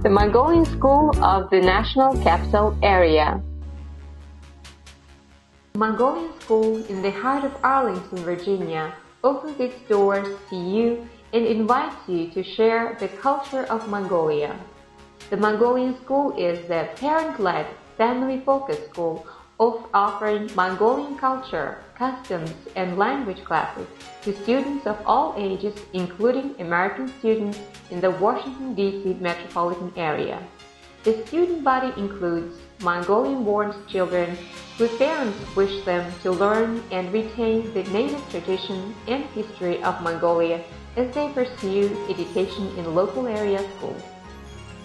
the Mongolian School of the National Capital Area. The Mongolian School in the heart of Arlington, Virginia, opens its doors to you and invites you to share the culture of Mongolia. The Mongolian School is the parent-led, family-focused school offering Mongolian culture, customs, and language classes to students of all ages, including American students in the Washington, D.C. metropolitan area. The student body includes Mongolian-born children whose parents wish them to learn and retain the native tradition and history of Mongolia as they pursue education in local area schools.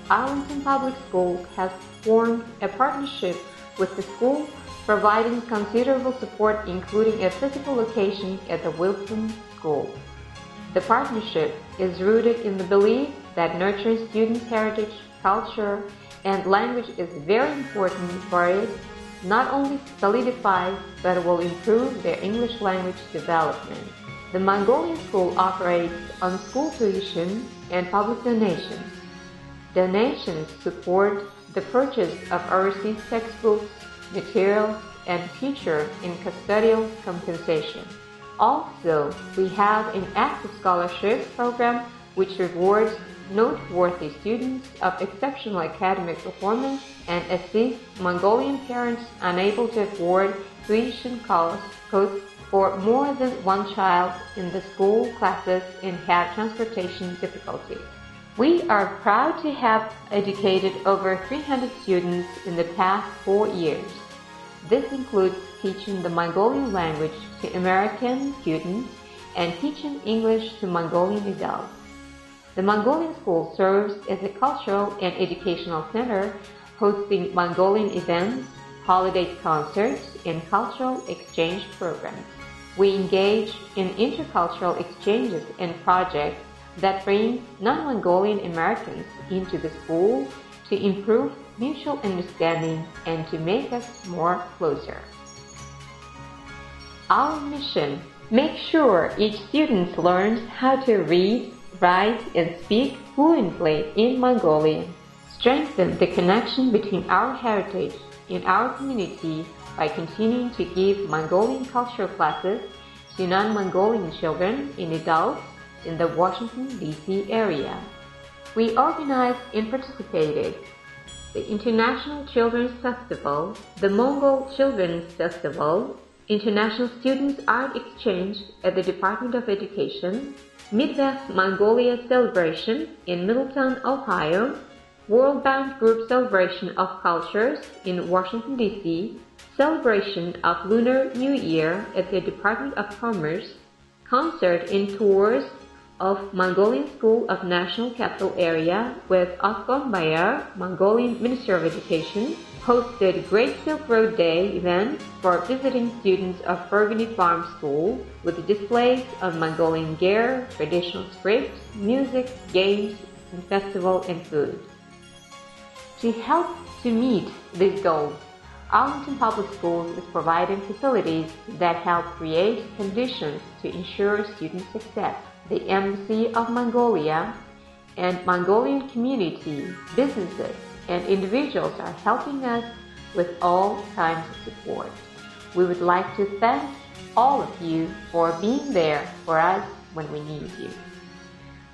Arlington Public Schools has formed a partnership with the school, providing considerable support, including a physical location at the Wilson School. The partnership is rooted in the belief that nurturing students' heritage, culture, and language is very important for it not only solidifies but will improve their English language development. The Mongolian School operates on school tuition and public donations. Donations support the purchase of overseas textbooks, materials, and teacher in custodial compensation. Also, we have an active scholarship program which rewards noteworthy students of exceptional academic performance and assists Mongolian parents unable to afford tuition costs for more than one child in the school classes and have transportation difficulties. We are proud to have educated over 300 students in the past 4 years. This includes teaching the Mongolian language to American students and teaching English to Mongolian adults. The Mongolian School serves as a cultural and educational center, hosting Mongolian events, holiday concerts, and cultural exchange programs. We engage in intercultural exchanges and projects that bring non-Mongolian Americans into the school to improve mutual understanding and to make us more closer. Our mission: make sure each student learns how to read, write, and speak fluently in Mongolian. Strengthen the connection between our heritage and our community by continuing to give Mongolian cultural classes to non-Mongolian children and adults in the Washington, D.C. area. We organized and participated the International Children's Festival, the Mongol Children's Festival, International Students Art Exchange at the Department of Education, Midwest Mongolia Celebration in Middletown, Ohio, World Bank Group Celebration of Cultures in Washington, D.C., celebration of Lunar New Year at the Department of Commerce, concert and tours of Mongolian School of National Capital Area with Osgon Bayar, Mongolian Minister of Education, hosted Great Silk Road Day event for visiting students of Burgundy Farm School with displays of Mongolian gear, traditional scripts, music, games, and festival and food. To help to meet these goals, Arlington Public Schools is providing facilities that help create conditions to ensure student success. The Embassy of Mongolia and Mongolian community, businesses, and individuals are helping us with all kinds of support. We would like to thank all of you for being there for us when we need you.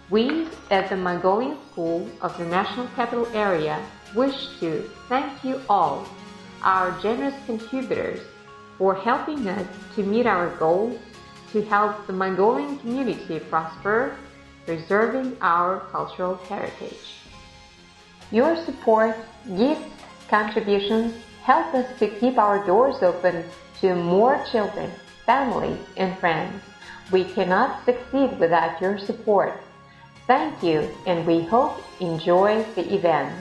We, at the Mongolian School of the National Capital Area, wish to thank you all, our generous contributors, for helping us to meet our goals to help the Mongolian community prosper, preserving our cultural heritage. Your support, gifts, contributions help us to keep our doors open to more children, families, and friends. We cannot succeed without your support. Thank you, and we hope you enjoy the event.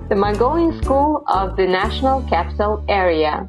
The Mongolian School of the National Capital Area.